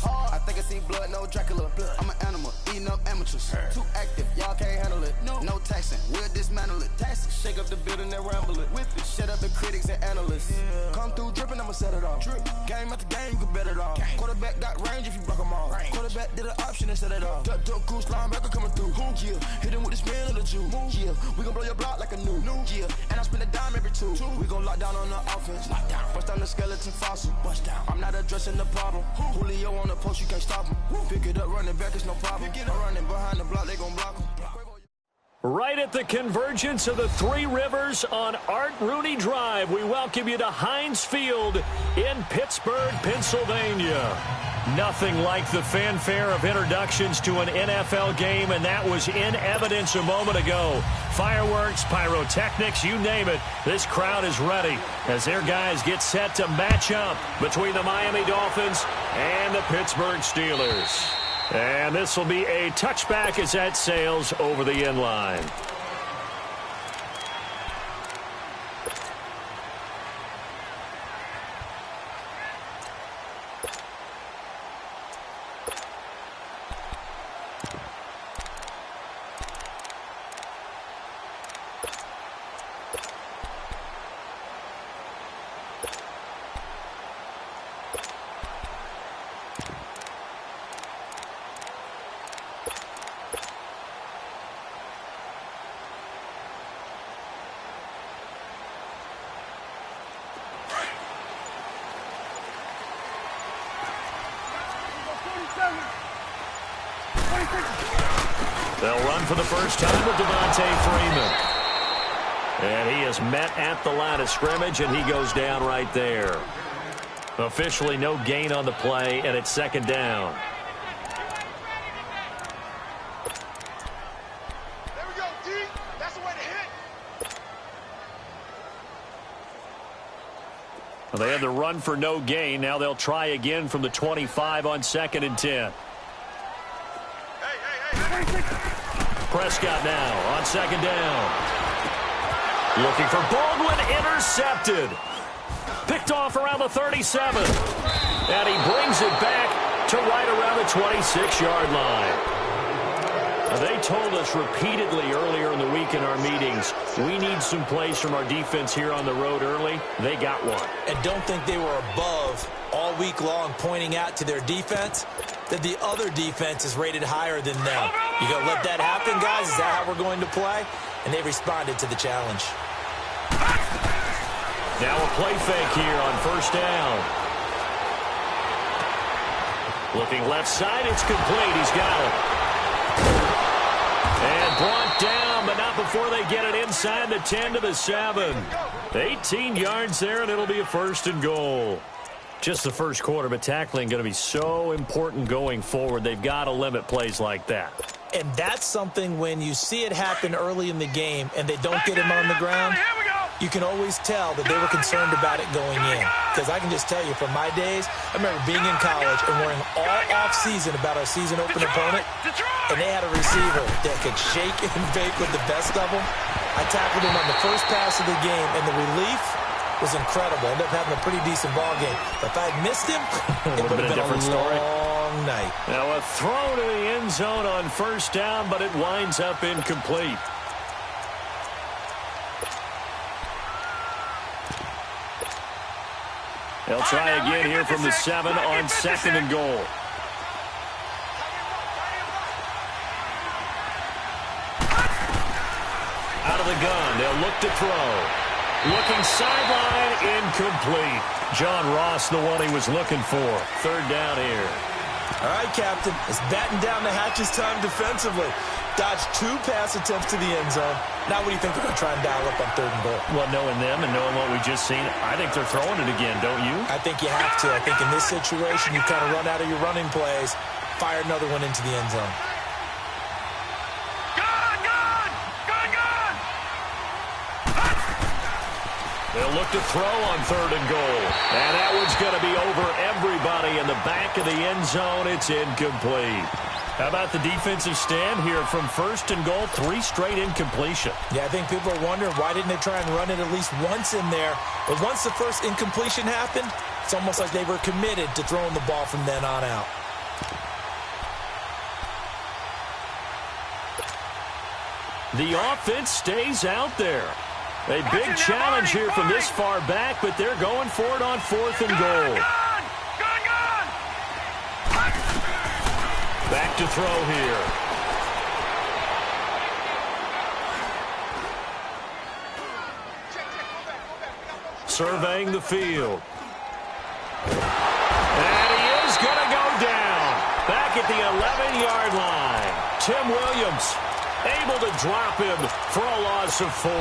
cameras. I think I see blood, no Dracula. I'm an animal, eating up amateurs. Too active, y'all can't handle it. No taxing, we'll dismantle it. Shake up the building and ramble it. Whip it, shut up the critics and analysts. Come through dripping, I'ma set it off. Game after game, you can bet it off. Quarterback got range if you block them all. Quarterback did an option and set it off. Duck, goose, linebacker coming through. Yeah, hit him with the spin of the Jew. Yeah, we gon' blow your block like a new. Yeah, and I spend a dime every two. We gon' lock down on the offense. Bust down the skeleton fossil. Bust down. I'm not addressing the problem. Julio on the post, you can't stop him. Pick it up, running back, it's no problem. I'm running behind the block, they gon' block him. Right at the convergence of the Three Rivers on Art Rooney Drive, we welcome you to Heinz Field in Pittsburgh, Pennsylvania. Nothing like the fanfare of introductions to an NFL game, and that was in evidence a moment ago. Fireworks, pyrotechnics, you name it. This crowd is ready as their guys get set to match up between the Miami Dolphins and the Pittsburgh Steelers. And this will be a touchback as that sails over the end line. They'll run for the first time with Devontae Freeman. And he is met at the line of scrimmage, and he goes down right there. Officially no gain on the play, and it's second down. There we go, D. That's the way to hit. Well, they had the run for no gain. Now they'll try again from the 25 on 2nd and 10. Prescott now on 2nd down. Looking for Baldwin, intercepted. Picked off around the 37. And he brings it back to right around the 26-yard line. They told us repeatedly earlier in the week in our meetings, we need some plays from our defense here on the road early. They got one. And don't think they were above all week long pointing out to their defense that the other defense is rated higher than them. You going to let that happen, guys? Is that how we're going to play? And they responded to the challenge. Now a play fake here on first down. Looking left side, it's complete. He's got it. And brought down, but not before they get it inside the 10 to the 7. 18 yards there, and it'll be a 1st and goal. Just the first quarter, but tackling going to be so important going forward. They've got to limit plays like that. And that's something when you see it happen early in the game and they don't get him on the ground, you can always tell that they were concerned about it going in. Because I can just tell you from my days, I remember being in college and worrying all off-season about our season open opponent, and they had a receiver that could shake and bake with the best of them. I tackled him on the first pass of the game, and the relief was incredible. Ended up having a pretty decent ball game. But if I had missed him, it would have been a different story. Long night. Now a throw to the end zone on first down, but it winds up incomplete. They'll try again here from the 7 on 2nd and goal. Out of the gun, they'll look to throw. Looking sideline, incomplete. John Ross, the one he was looking for. 3rd down here. All right, Captain. It's batten down the hatches time defensively. Dodged 2 pass attempts to the end zone. Now what do you think they're going to try and dial up on 3rd and goal? Well, knowing them and knowing what we just seen, I think they're throwing it again, don't you? I think you have to. I think in this situation, you kind of run out of your running plays, fire another one into the end zone. They'll look to throw on 3rd and goal. And that one's going to be over everybody in the back of the end zone. It's incomplete. How about the defensive stand here from 1st and goal? 3 straight incompletion. Yeah, I think people are wondering why didn't they try and run it at least once in there. But once the first incompletion happened, it's almost like they were committed to throwing the ball from then on out. The offense stays out there. A big challenge here from this far back, but they're going for it on 4th and goal. Back to throw here. Surveying the field. And he is going to go down. Back at the 11-yard line. Tim Williams able to drop him for a loss of 4.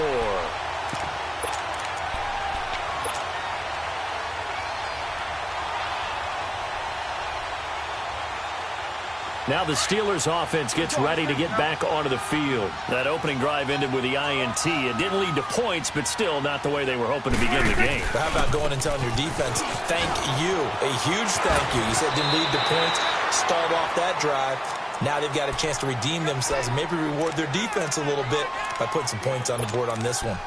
Now the Steelers offense gets ready to get back onto the field. That opening drive ended with the INT. It didn't lead to points, but still not the way they were hoping to begin the game. But how about going and telling your defense, thank you, a huge thank you. You said didn't lead to points, start off that drive. Now they've got a chance to redeem themselves and maybe reward their defense a little bit by putting some points on the board on this one.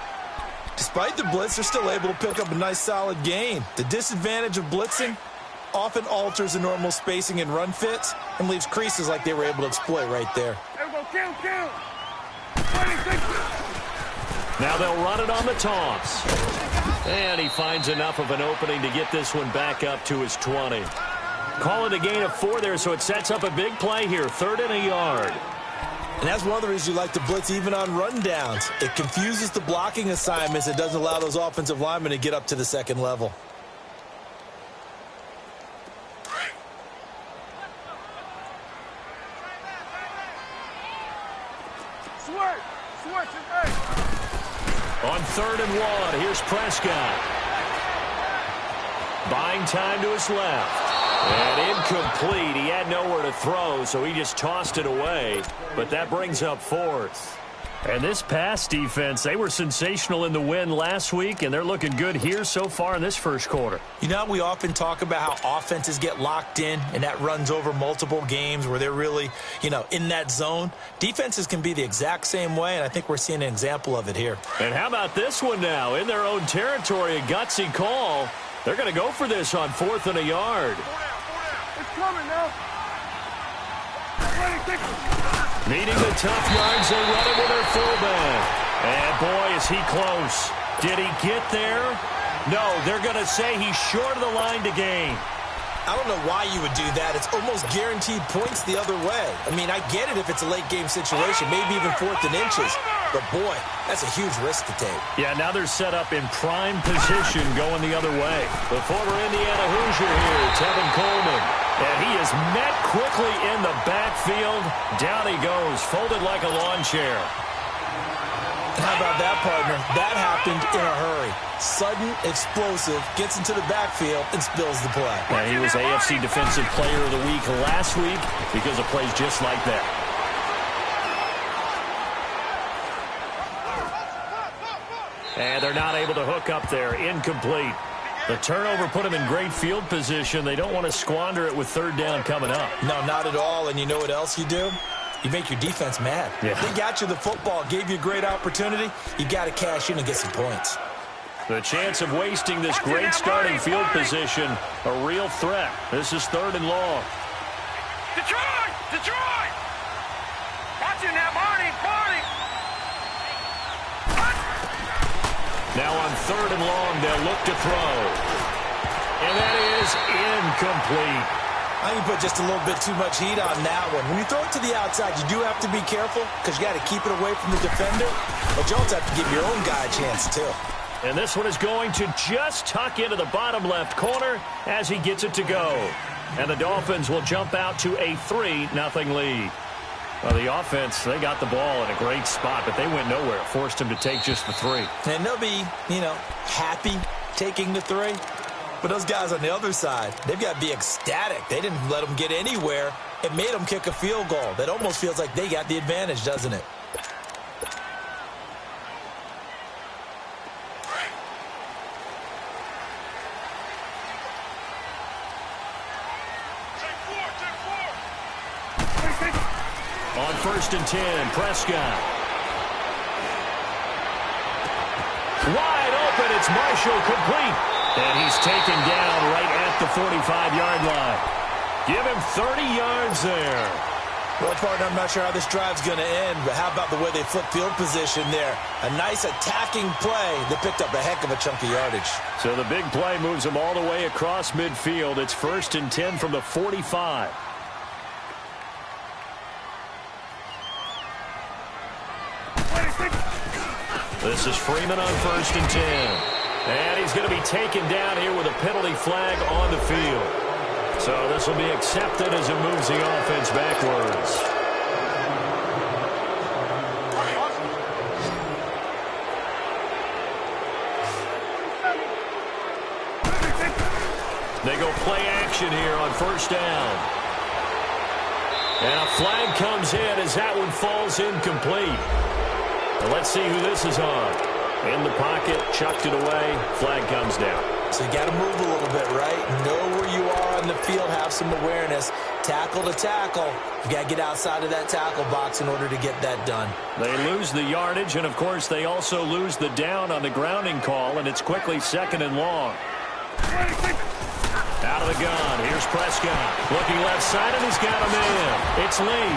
Despite the blitz, they're still able to pick up a nice solid gain. The disadvantage of blitzing often alters the normal spacing and run fits and leaves creases like they were able to exploit right there. Now they'll run it on the toss. And he finds enough of an opening to get this one back up to his 20. Call it a gain of 4 there, so it sets up a big play here. 3rd and a yard. And that's one of the reasons you like to blitz even on rundowns. It confuses the blocking assignments. It doesn't allow those offensive linemen to get up to the second level. On 3rd and 1, here's Prescott. Buying time to his left. And incomplete. He had nowhere to throw, so he just tossed it away. But that brings up 4th. And this pass defense, they were sensational in the win last week, and they're looking good here so far in this first quarter. You know, we often talk about how offenses get locked in, and that runs over multiple games where they're really, in that zone. Defenses can be the exact same way, and I think we're seeing an example of it here. And how about this one now? In their own territory, a gutsy call. They're going to go for this on 4th and a yard. It's coming now. Needing the tough yards, they run it with their fullback. And boy, is he close. Did he get there? No, they're going to say he's short of the line to gain. I don't know why you would do that. It's almost guaranteed points the other way. I mean, I get it if it's a late game situation, maybe even 4th and inches. But boy, that's a huge risk to take. Yeah, now they're set up in prime position going the other way. The former Indiana Hoosier here, Tevin Coleman. And he is met quickly in the backfield. Down he goes, folded like a lawn chair. How about that, partner? That happened in a hurry. Sudden, explosive, gets into the backfield and spills the play. And he was AFC Defensive Player of the Week last week because of plays just like that. And they're not able to hook up there. Incomplete. The turnover put them in great field position. They don't want to squander it with 3rd down coming up. No, not at all. And you know what else you do? You make your defense mad. Yeah. They got you the football, gave you a great opportunity. You got to cash in and get some points. The chance of wasting this great starting field position, a real threat. This is 3rd and long. Detroit! Detroit! Watching that, Barney! Barney! Now on 3rd and long, they'll look to throw. And that is incomplete. I think you put just a little bit too much heat on that one. When you throw it to the outside, you do have to be careful because you got to keep it away from the defender. But you also have to give your own guy a chance, too. And this one is going to just tuck into the bottom left corner as he gets it to go. And the Dolphins will jump out to a 3-0 lead. Well, the offense, they got the ball in a great spot, but they went nowhere. Forced him to take just the 3. And they'll be, happy taking the 3. But those guys on the other side, they've got to be ecstatic. They didn't let them get anywhere. It made them kick a field goal. That almost feels like they got the advantage, doesn't it? On 1st and 10, Prescott. Wide open, it's Marshall, complete. And he's taken down right at the 45-yard line. Give him 30 yards there. Well, partner, I'm not sure how this drive's going to end, but how about the way they flip field position there? A nice attacking play that picked up a heck of a chunk of yardage. So the big play moves them all the way across midfield. It's 1st and 10 from the 45. This is Freeman on 1st and 10. And he's going to be taken down here with a penalty flag on the field. So this will be accepted as it moves the offense backwards. They go play action here on 1st down. And a flag comes in as that one falls incomplete. Well, let's see who this is on. In the pocket, chucked it away, flag comes down. So you got to move a little bit, right? Know where you are on the field, have some awareness. Tackle to tackle. You got to get outside of that tackle box in order to get that done. They lose the yardage, and, of course, they also lose the down on the grounding call, and it's quickly 2nd and long. Out of the gun. Here's Prescott. Looking left side, and he's got him in. It's Lee.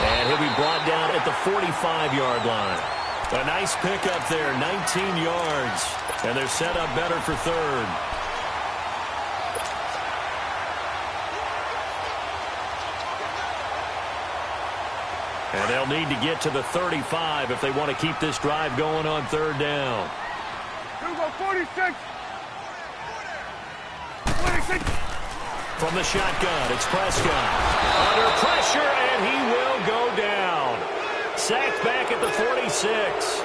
And he'll be brought down at the 45-yard line. A nice pickup there, 19 yards. And they're set up better for 3rd. And they'll need to get to the 35 if they want to keep this drive going on 3rd down. Here we go, 46. 46. From the shotgun, it's Prescott. Under pressure, and he will go down. Sacked back at the 46.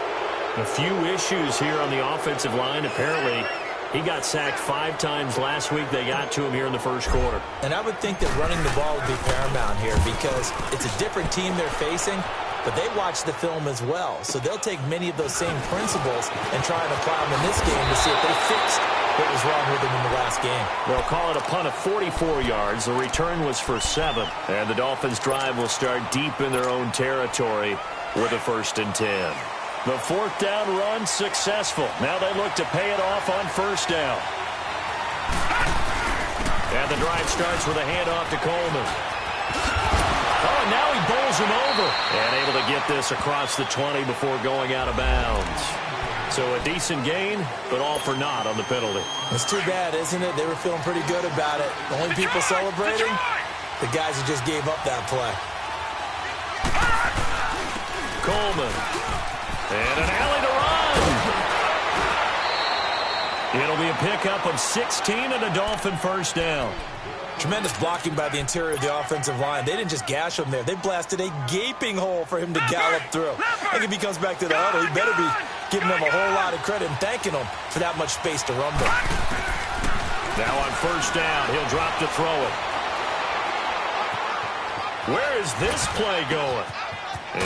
A few issues here on the offensive line. Apparently, he got sacked 5 times last week. They got to him here in the 1st quarter. And I would think that running the ball would be paramount here because it's a different team they're facing, but they watch the film as well. So they'll take many of those same principles and try and apply them in this game to see if they fixed what was wrong with them in the last game. They'll call it a punt of 44 yards. The return was for 7. And the Dolphins' drive will start deep in their own territory with a 1st and 10. The 4th down run successful. Now they look to pay it off on 1st down. And the drive starts with a handoff to Coleman. Oh, and now he bowls him over. And able to get this across the 20 before going out of bounds. So a decent gain, but all for naught on the penalty. It's too bad, isn't it? They were feeling pretty good about it. The only people celebrating, the guys who just gave up that play. Coleman. And an alley to run. It'll be a pickup of 16 and a Dolphin 1st down. Tremendous blocking by the interior of the offensive line. They didn't just gash him there. They blasted a gaping hole for him to gallop through. I think if he comes back to the huddle, he better be giving them a whole lot of credit and thanking them for that much space to rumble. Now on 1st down, he'll drop to throw it. Where is this play going?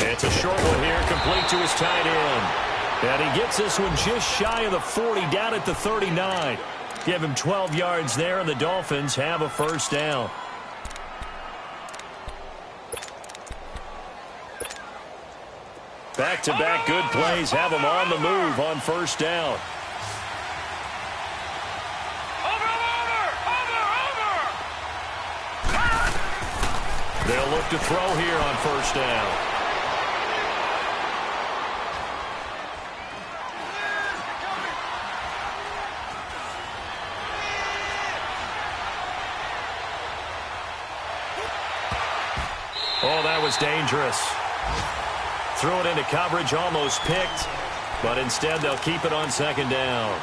It's a short one here, complete to his tight end. And he gets this one just shy of the 40, down at the 39. Give him 12 yards there, and the Dolphins have a 1st down. Back-to-back good plays have them on the move on 1st down. They'll look to throw here on 1st down. Oh, that was dangerous. Threw it into coverage, almost picked, but instead they'll keep it on 2nd down.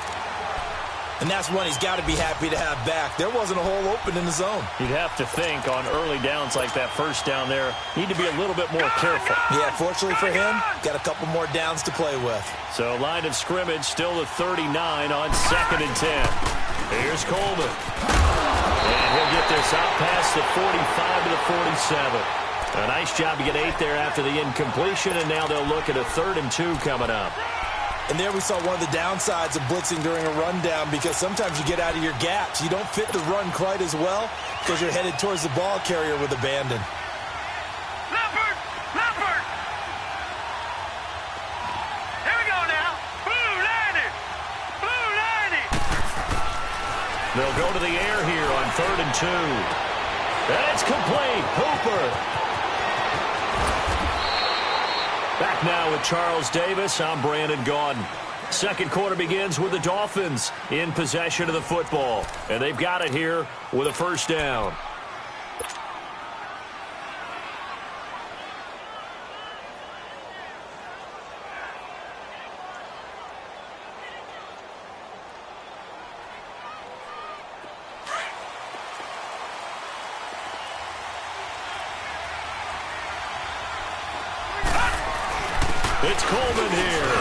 And that's one he's got to be happy to have back. There wasn't a hole open in the zone. You'd have to think on early downs like that 1st down there, need to be a little bit more careful. Yeah, fortunately for him, got a couple more downs to play with. So line of scrimmage still the 39 on 2nd and 10. Here's Coleman. And he'll get this out past the 45 to the 47. A nice job to get 8 there after the incompletion, and now they'll look at a 3rd and 2 coming up. And there we saw one of the downsides of blitzing during a rundown, because sometimes you get out of your gaps. You don't fit the run quite as well because you're headed towards the ball carrier with abandon. Leopard! Leopard! Here we go now. Blue 90! Blue 90! They'll go to the air here on 3rd and 2. And it's complete. Hooper. Back now with Charles Davis. I'm Brandon Gaudin. Second quarter begins with the Dolphins in possession of the football. And they've got it here with a first down. It's Coleman here.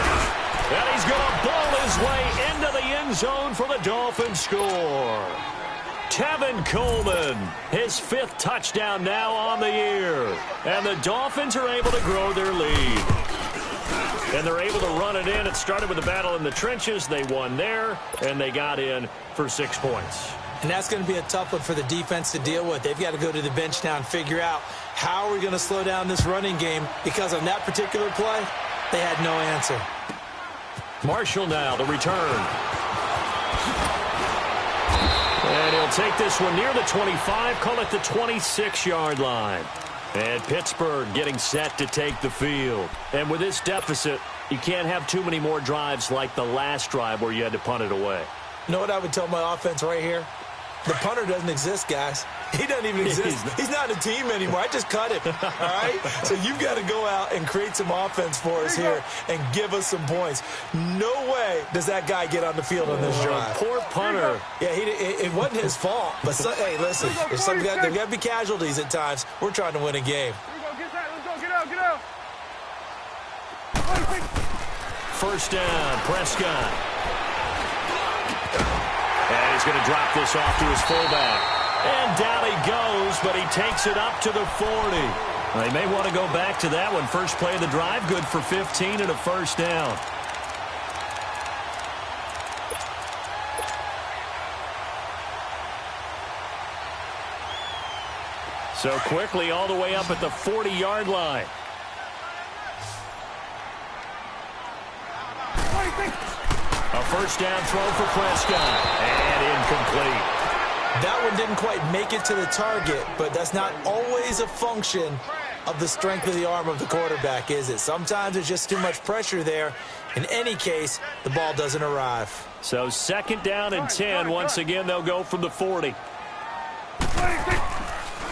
And he's going to ball his way into the end zone for the Dolphins score. Tevin Coleman, his 5th touchdown now on the year. And the Dolphins are able to grow their lead. And they're able to run it in. It started with a battle in the trenches. They won there, and they got in for 6 points. And that's going to be a tough one for the defense to deal with. They've got to go to the bench now and figure out how are we going to slow down this running game, because on that particular play, they had no answer. Marshall now, the return. And he'll take this one near the 25, call it the 26-yard line. And Pittsburgh getting set to take the field. And with this deficit, you can't have too many more drives like the last drive where you had to punt it away. You know what I would tell my offense right here? The punter doesn't exist, guys. He doesn't even exist. He's not a team anymore. I just cut him, all right? So you've got to go out and create some offense for us here and give us some points. No way does that guy get on the field on this drive. Poor punter. Yeah, it wasn't his fault. But, hey, listen, there's got to be casualties at times. We're trying to win a game. Get out. First down, Prescott. And he's going to drop this off to his fullback. And down he goes, but he takes it up to the 40. They may want to go back to that one. First play of the drive, good for 15 and a first down. So quickly all the way up at the 40-yard line. A first down throw for Prescott. And incomplete. That one didn't quite make it to the target, but that's not always a function of the strength of the arm of the quarterback, is it? Sometimes there's just too much pressure there. In any case, the ball doesn't arrive. So second down and 10. Once again, they'll go from the 40.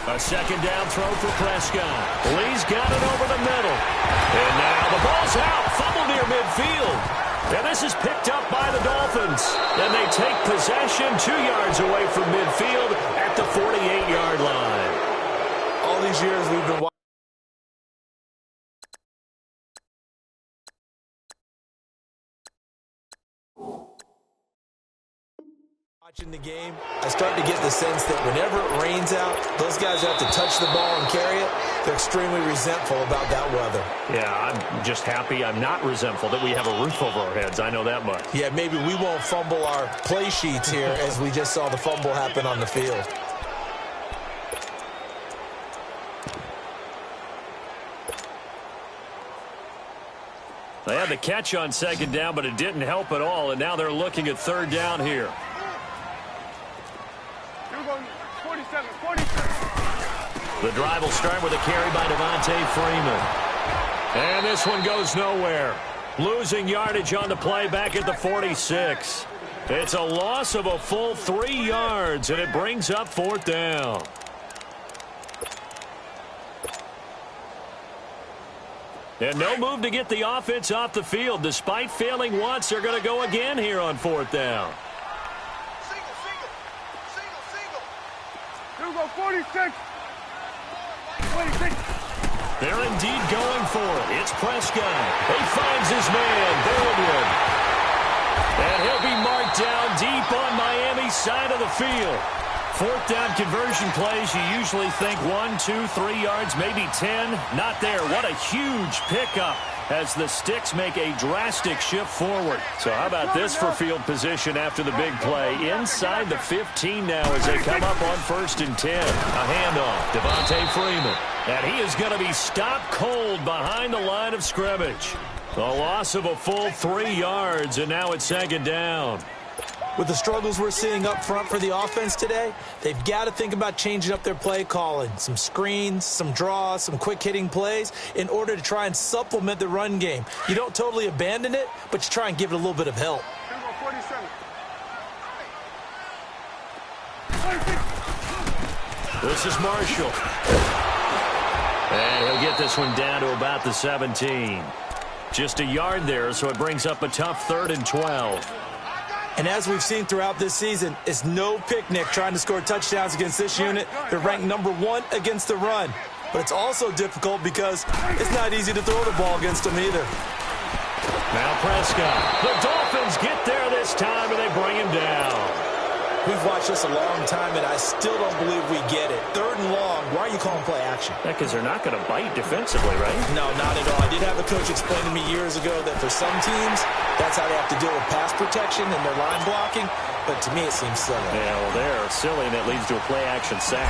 A second down throw for Prescott. Lee's got it over the middle. And now the ball's out. Fumble near midfield. And this is picked up by the Dolphins. And they take possession 2 yards away from midfield at the 48-yard line. All these years we've been watching the game, I start to get the sense that whenever it rains out, those guys have to touch the ball and carry it. They're extremely resentful about that weather. Yeah, I'm just happy I'm not resentful that we have a roof over our heads. I know that much. Yeah, maybe we won't fumble our play sheets here as we just saw the fumble happen on the field. They had the catch on second down, but it didn't help at all, and now they're looking at third down here. 47. The drive will start with a carry by Devontae Freeman. And this one goes nowhere. Losing yardage on the play back at the 46. It's a loss of a full 3 yards, and it brings up fourth down. And no move to get the offense off the field. Despite failing once, they're going to go again here on fourth down. Here we go, 46. 26. They're indeed going for it. It's Prescott. He finds his man, Baldwin. And he'll be marked down deep on Miami's side of the field. Fourth down conversion plays, you usually think 1, 2, 3 yards, maybe 10. Not there. What a huge pickup as the Sticks make a drastic shift forward. So how about this for field position after the big play? Inside the 15 now as they come up on 1st and 10. A handoff, Devontae Freeman. And he is going to be stopped cold behind the line of scrimmage. A loss of a full 3 yards, and now it's second down. With the struggles we're seeing up front for the offense today, they've got to think about changing up their play calling. Some screens, some draws, some quick-hitting plays in order to try and supplement the run game. You don't totally abandon it, but you try and give it a little bit of help. This is Marshall. And he'll get this one down to about the 17. Just a yard there, so it brings up a tough 3rd and 12. And as we've seen throughout this season, it's no picnic trying to score touchdowns against this unit. They're ranked #1 against the run. But it's also difficult because it's not easy to throw the ball against them either. Now Prescott. The Dolphins get there this time, and they bring him down. We've watched this a long time, and I still don't believe we get it. 3rd and long. Why are you calling play action? Because they're not going to bite defensively, right? No, not at all. I did have a coach explain to me years ago that for some teams, that's how they have to deal with pass protection and their line blocking. But to me, it seems silly. Yeah, well, they're silly, and it leads to a play action sack.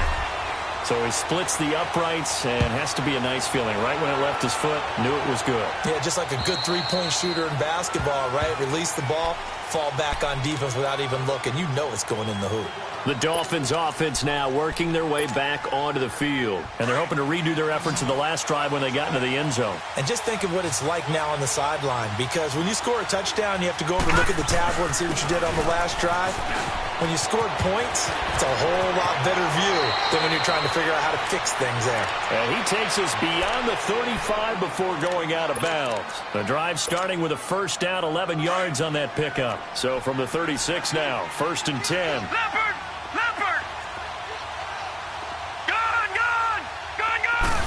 So he splits the uprights, and has to be a nice feeling. Right when it left his foot, knew it was good. Yeah, just like a good three-point shooter in basketball, right? Release the ball, fall back on defense without even looking. You know it's going in the hoop. The Dolphins offense now working their way back onto the field. And they're hoping to redo their efforts in the last drive when they got into the end zone. And just think of what it's like now on the sideline. Because when you score a touchdown, you have to go over and look at the tablet and see what you did on the last drive. When you scored points, it's a whole lot better view than when you're trying to figure out how to fix things there. And he takes us beyond the 35 before going out of bounds. The drive starting with a first down, 11 yards on that pickup. So from the 36 now, 1st and 10. Leopard! Leopard! Gun! Gun! Gun! Gun!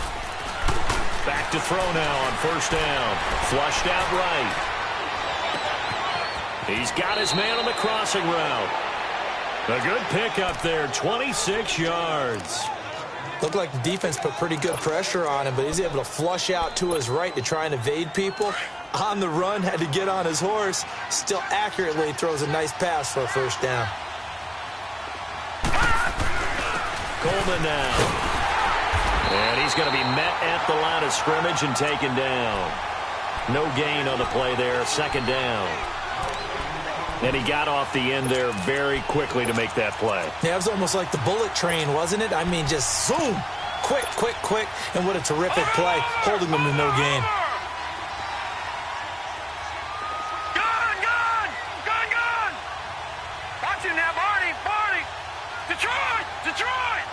Back to throw now on 1st down. Flushed out right. He's got his man on the crossing route. A good pickup there, 26 yards. Looked like the defense put pretty good pressure on him, but he's able to flush out to his right to try and evade people. On the run, had to get on his horse. Still accurately throws a nice pass for a 1st down. Coleman now. And he's going to be met at the line of scrimmage and taken down. No gain on the play there, 2nd down. And he got off the end there very quickly to make that play. Yeah, it was almost like the bullet train, wasn't it? I mean, just zoom. Quick, quick, quick. And what a terrific play, holding them to no gain. Gun! Gun! Gun! Gun! Watch him now, Barney! Barney! Detroit! Detroit!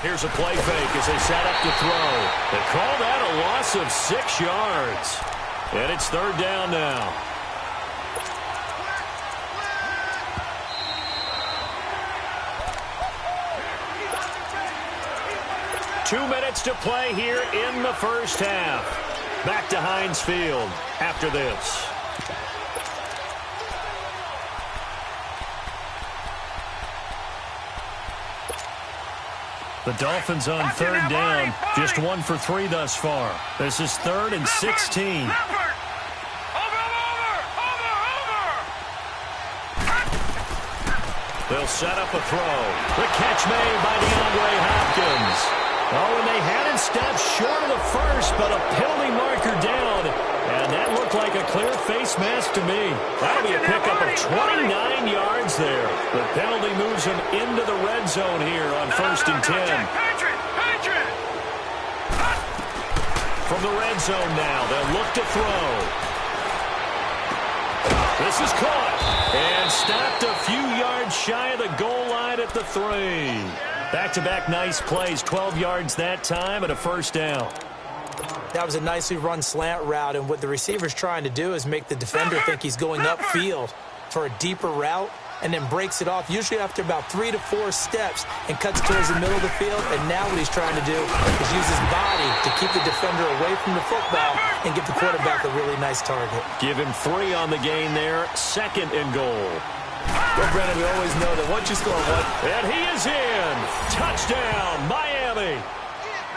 Here's a play fake as they set up to throw. They call that a loss of 6 yards. And it's 3rd down now. Two minutes to play here in the first half. Back to Heinz Field after this. The Dolphins on 3rd down, just 1 for 3 thus far. This is 3rd and 16. They'll set up a throw. The catch made by DeAndre Hopkins. Oh, and they hadn't stepped short of the first, but a penalty marker down. And that looked like a clear face mask to me. That'll be a pickup of 29 yards there. The penalty moves him into the red zone here on 1st and 10. From the red zone now, they'll look to throw. This is caught and stopped a few yards shy of the goal line at the 3. Back-to-back nice plays, 12 yards that time and a 1st down. That was a nicely run slant route, and what the receiver's trying to do is make the defender think he's going upfield for a deeper route, and then breaks it off, usually after about 3 to 4 steps, and cuts towards the middle of the field. And now what he's trying to do is use his body to keep the defender away from the football and get the quarterback a really nice target. Give him 3 on the gain there, 2nd and goal. Well, Brennan, we always know that once you score one. And he is in. Touchdown, Miami.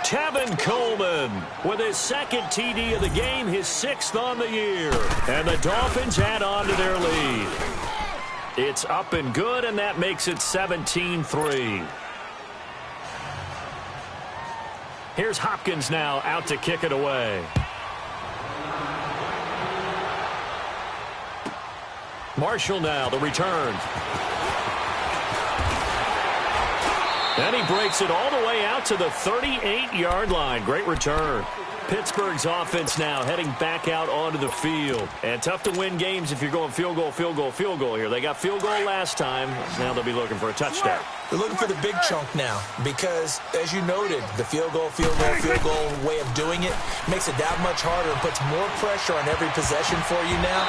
Tevin Coleman with his 2nd TD of the game, his 6th on the year. And the Dolphins add on to their lead. It's up and good, and that makes it 17-3. Here's Hopkins now out to kick it away. Marshall now, the return. And he breaks it all the way out to the 38-yard line. Great return. Pittsburgh's offense now heading back out onto the field. And tough to win games if you're going field goal, field goal, field goal here. They got field goal last time. Now they'll be looking for a touchdown. They're looking for the big chunk now because, as you noted, the field goal way of doing it makes it that much harder and puts more pressure on every possession for you now.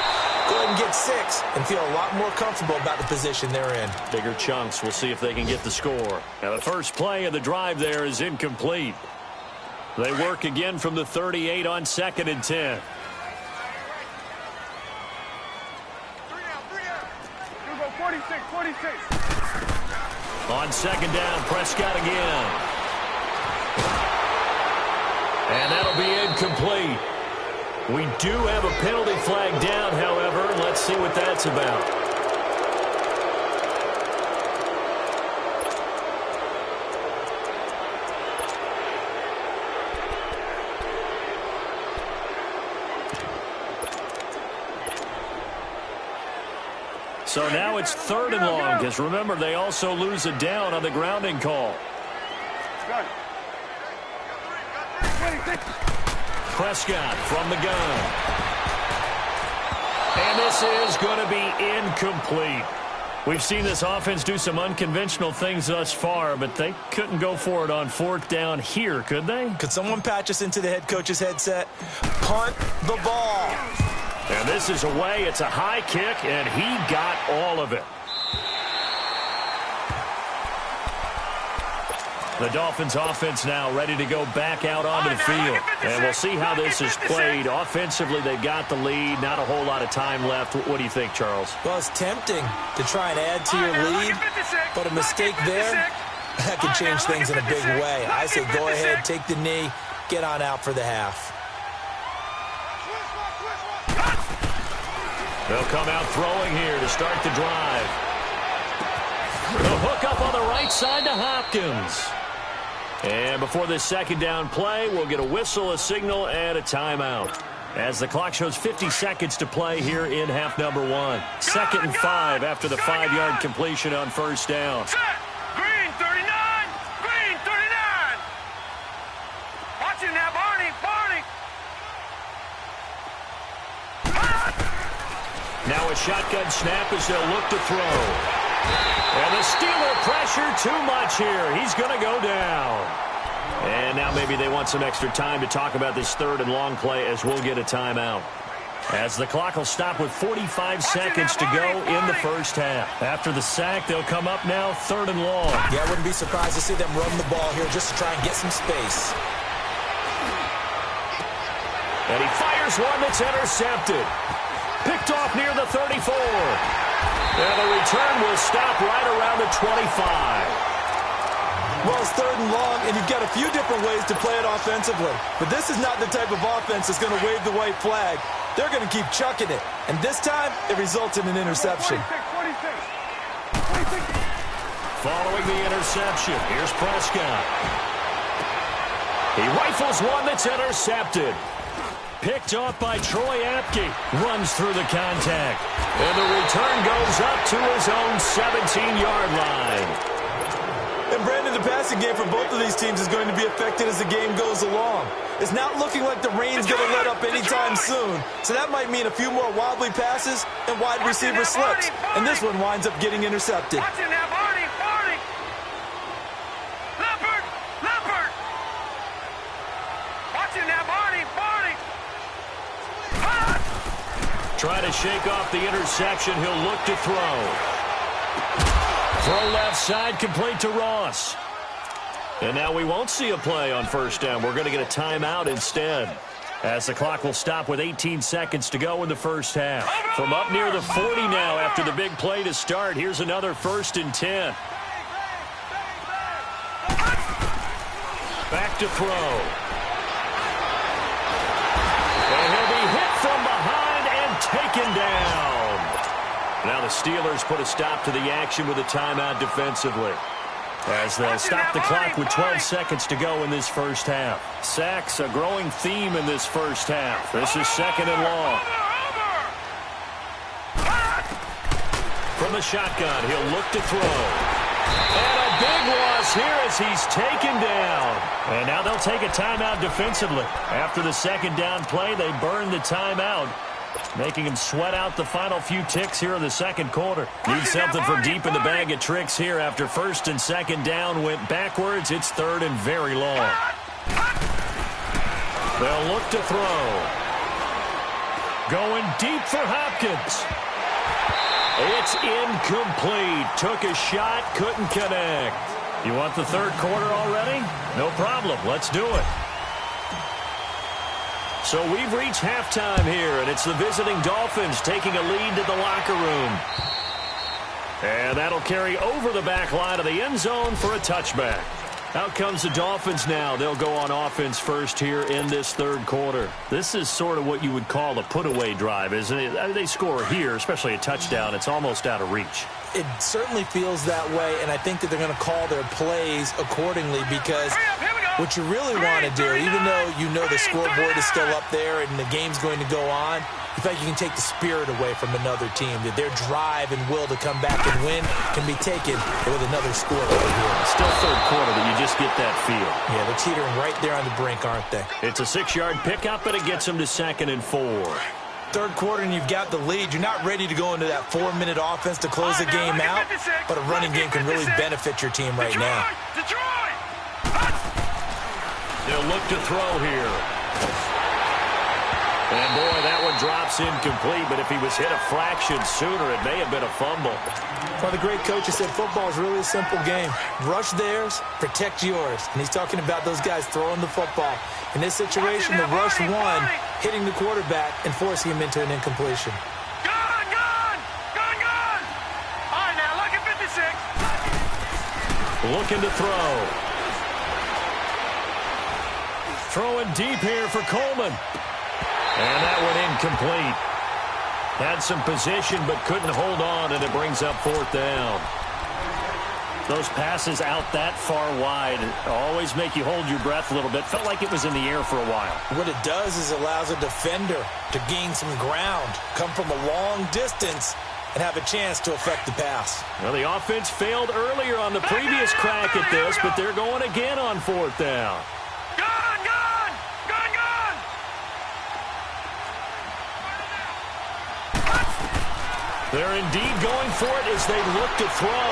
Go ahead and get 6 and feel a lot more comfortable about the position they're in. Bigger chunks. We'll see if they can get the score. Now, the first play of the drive there is incomplete. They work again from the 38 on 2nd and 10. 3 down. You go 46. On 2nd down, Prescott again. And that'll be incomplete. We do have a penalty flag down, however. Let's see what that's about. So now it's 3rd and long, because remember, they also lose a down on the grounding call. Prescott from the gun. And this is going to be incomplete. We've seen this offense do some unconventional things thus far, but they couldn't go for it on 4th down here, could they? Could someone patch us into the head coach's headset? Punt the ball. And this is away. It's a high kick, and he got all of it. The Dolphins offense now ready to go back out onto the field. And we'll see how this is played. Offensively, they've got the lead. Not a whole lot of time left. What do you think, Charles? Well, it's tempting to try and add to your lead, but a mistake there, that could change things in a big way. I say go ahead, take the knee, get on out for the half. They'll come out throwing here to start the drive. The hook up on the right side to Hopkins. And before this 2nd down play, we'll get a whistle, a signal, and a timeout. As the clock shows 50 seconds to play here in half number 1. 2nd and 5 after the 5-yard completion on 1st down. Green 39. Green 39. Watching now, Barney. Now a shotgun snap as they'll look to throw. And the Steeler pressure too much here. He's going to go down. And now maybe they want some extra time to talk about this 3rd and long play as we'll get a timeout. As the clock will stop with 45 seconds to go in the first half. After the sack, they'll come up now 3rd and long. Yeah, I wouldn't be surprised to see them run the ball here just to try and get some space. And he fires one that's intercepted. Picked off near the 34. And the return will stop right around the 25. Well, it's 3rd and long, and you've got a few different ways to play it offensively. But this is not the type of offense that's going to wave the white flag. They're going to keep chucking it. And this time, it results in an interception. 46. Following the interception, here's Prescott. He rifles one that's intercepted. Picked off by Troy Apke. Runs through the contact. And the return goes up to his own 17-yard line. And Brandon, the passing game for both of these teams is going to be affected as the game goes along. It's not looking like the rain's going to let up anytime soon. So that might mean a few more wobbly passes and wide receiver slips. And this one winds up getting intercepted. Watching now, Barney. Leopard. Watching now, Barney. Trying to shake off the interception. He'll look to throw. Throw left side, complete to Ross. And now we won't see a play on 1st down. We're going to get a timeout instead. As the clock will stop with 18 seconds to go in the first half. From up near the 40 now after the big play to start. Here's another 1st and 10. Back to throw. And he'll be hit from behind and taken down. Now the Steelers put a stop to the action with a timeout defensively. As they'll stop the clock with 12 seconds to go in this first half. Sacks, a growing theme in this first half. This is 2nd and long. From the shotgun, he'll look to throw. And a big loss here as he's taken down. And now they'll take a timeout defensively. After the second down play, they burn the timeout, making him sweat out the final few ticks here in the second quarter. Need something from deep in the bag of tricks here after first and second down went backwards. It's third and very long. They'll look to throw. Going deep for Hopkins. It's incomplete. Took a shot, couldn't connect. You want the third quarter already? No problem. Let's do it. So we've reached halftime here, and it's the visiting Dolphins taking a lead to the locker room. And that'll carry over the back line of the end zone for a touchback. Out comes the Dolphins now. They'll go on offense first here in this third quarter. This is sort of what you would call a put-away drive, isn't it? They score here, especially a touchdown. It's almost out of reach. It certainly feels that way, and I think that they're going to call their plays accordingly because what you really want to do, even though you know the scoreboard is still up there and the game's going to go on, you feel like you can take the spirit away from another team, that their drive and will to come back and win can be taken with another score right here. Still third quarter, but you just get that feel. Yeah, they're teetering right there on the brink, aren't they? It's a 6-yard pickup, but it gets them to 2nd and 4. Third quarter and you've got the lead. You're not ready to go into that 4-minute offense to close the game out, but a running game can really benefit your team right now. They'll look to throw here. And, boy, that one drops incomplete, but if he was hit a fraction sooner, it may have been a fumble. Well, the great coach has said football is really a simple game. Rush theirs, protect yours. And he's talking about those guys throwing the football. In this situation, the rush one, hitting the quarterback and forcing him into an incompletion. Gone! All right, now, look at 56. Looking to throw. Throwing deep here for Coleman. And that one incomplete. Had some position but couldn't hold on, and it brings up 4th down. Those passes out that far wide always make you hold your breath a little bit. Felt like it was in the air for a while. What it does is allows a defender to gain some ground, come from a long distance, and have a chance to affect the pass. Well, the offense failed earlier on the previous crack at this, but they're going again on 4th down. They're indeed going for it as they look to throw.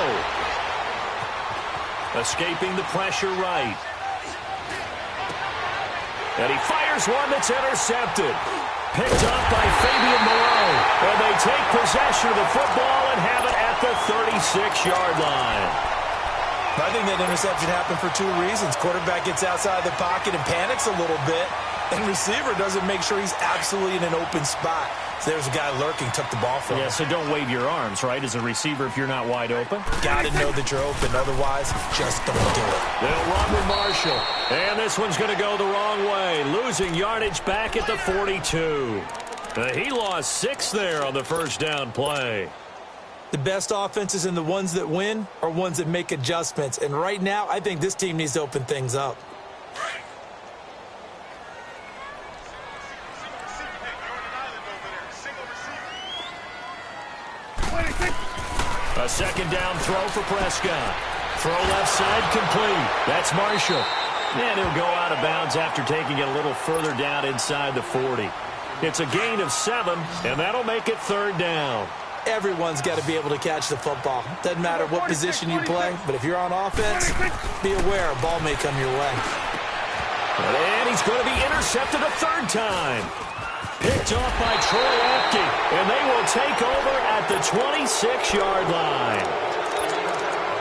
Escaping the pressure right. And he fires one that's intercepted. Picked up by Fabian Moreau. And they take possession of the football and have it at the 36-yard line. I think that interception happened for 2 reasons. Quarterback gets outside the pocket and panics a little bit. And receiver doesn't make sure he's absolutely in an open spot. So there's a guy lurking, took the ball from him. Yeah, so don't wave your arms, right, as a receiver if you're not wide open. Got to know that you're open. Otherwise, just don't do it. They'll run with Marshall. And this one's going to go the wrong way. Losing yardage back at the 42. He lost 6 there on the first down play. The best offenses and the ones that win are ones that make adjustments. And right now, I think this team needs to open things up. A second down throw for Prescott. Throw left side complete. That's Marshall. And he'll go out of bounds after taking it a little further down inside the 40. It's a gain of 7, and that'll make it 3rd down. Everyone's got to be able to catch the football. Doesn't matter what position you play, but if you're on offense, be aware a ball may come your way. And he's going to be intercepted a 3rd time. Picked off by Troy Apke, and they will take over at the 26-yard line.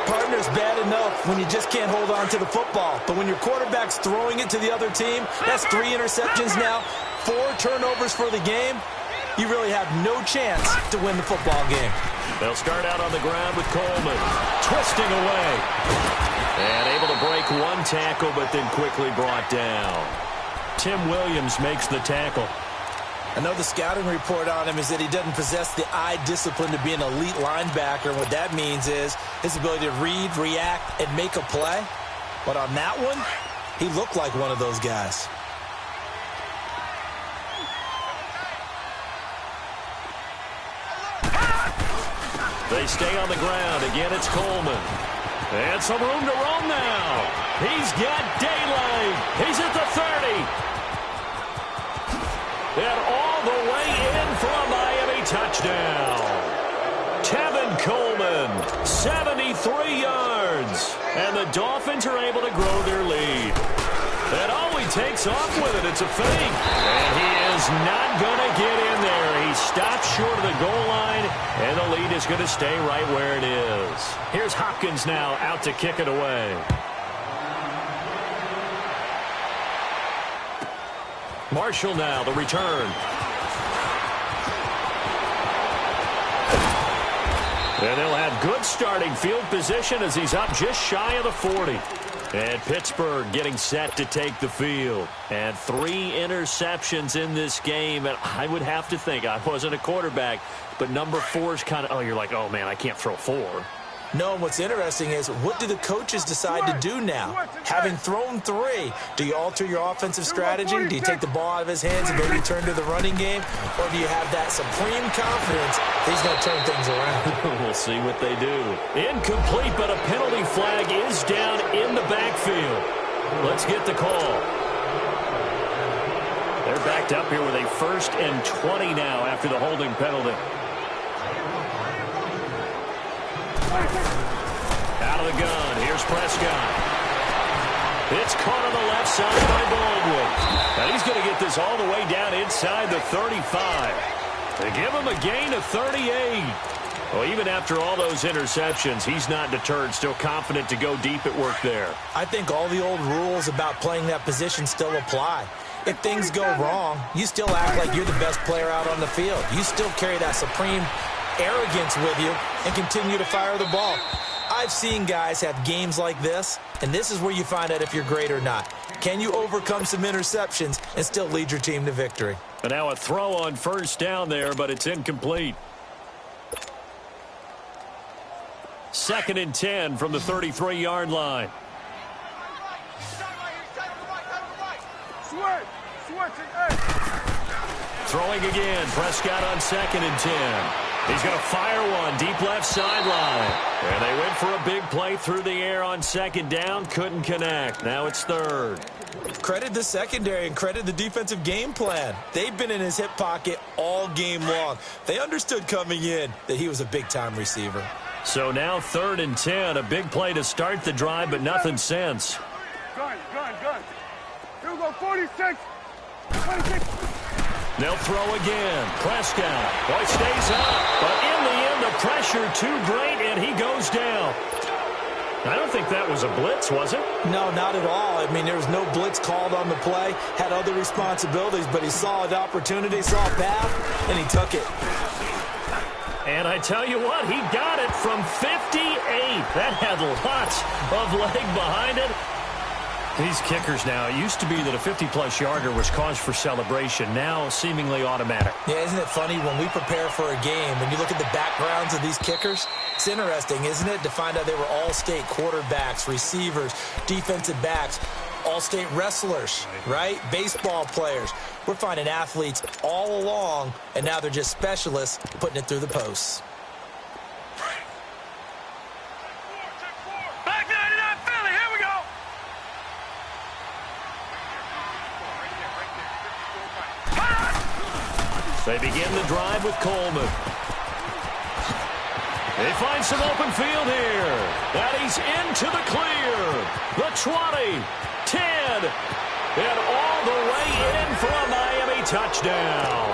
Partner's bad enough when you just can't hold on to the football. But when your quarterback's throwing it to the other team, that's 3 interceptions now, 4 turnovers for the game. You really have no chance to win the football game. They'll start out on the ground with Coleman. Twisting away. And able to break 1 tackle, but then quickly brought down. Tim Williams makes the tackle. I know the scouting report on him is that he doesn't possess the eye discipline to be an elite linebacker. What that means is his ability to read, react, and make a play. But on that one, he looked like one of those guys. They stay on the ground. Again, it's Coleman. And some room to roam now. He's got daylight. He's at the 30. And all the way in for a Miami touchdown. Tevin Coleman, 73 yards. And the Dolphins are able to grow their lead. And he takes off with it. It's a fake. And he is not going to get in there. He stops short of the goal line, and the lead is going to stay right where it is. Here's Hopkins now out to kick it away. Marshall now, the return. And they'll have good starting field position as he's up just shy of the 40. And Pittsburgh getting set to take the field. And 3 interceptions in this game. And I would have to think, I wasn't a quarterback, but number 4 is kind of, you're like, oh, man, I can't throw 4. No, what's interesting is, what do the coaches decide to do now? Having thrown 3, do you alter your offensive strategy? Do you take the ball out of his hands and maybe turn to the running game? Or do you have that supreme confidence that he's going to turn things around? We'll see what they do. Incomplete, but a penalty flag is down in the backfield. Let's get the call. They're backed up here with a 1st and 20 now after the holding penalty. Out of the gun. Here's Prescott. It's caught on the left side by Baldwin. And he's going to get this all the way down inside the 35. They give him a gain of 38. Well, even after all those interceptions, he's not deterred, still confident to go deep at work there. I think all the old rules about playing that position still apply. If things go wrong, you still act like you're the best player out on the field. You still carry that supreme arrogance with you and continue to fire the ball. I've seen guys have games like this, and this is where you find out if you're great or not. Can you overcome some interceptions and still lead your team to victory? And now a throw on 1st down there, but it's incomplete. 2nd and 10 from the 33-yard line. Throwing again. Prescott on 2nd and 10. He's going to fire one deep left sideline. And they went for a big play through the air on 2nd down. Couldn't connect. Now it's 3rd. Credit the secondary and credit the defensive game plan. They've been in his hip pocket all game long. They understood coming in that he was a big-time receiver. So now 3rd and 10. A big play to start the drive, but nothing since. Gun. Here we go, 46. 26. They'll throw again. Prescott. Boy, stays up. But in the end, the pressure too great, and he goes down. I don't think that was a blitz, was it? No, not at all. I mean, there was no blitz called on the play. Had other responsibilities, but he saw an opportunity, saw a path, and he took it. And I tell you what, he got it from 58. That had lots of leg behind it. These kickers now, it used to be that a 50-plus yarder was cause for celebration. Now, seemingly automatic. Yeah, isn't it funny when we prepare for a game, when you look at the backgrounds of these kickers, it's interesting, isn't it, to find out they were all-state quarterbacks, receivers, defensive backs, all-state wrestlers, right? Baseball players. We're finding athletes all along, and now they're just specialists putting it through the posts. They begin the drive with Coleman. They find some open field here. And he's into the clear. The 20, 10, and all the way in for a Miami touchdown.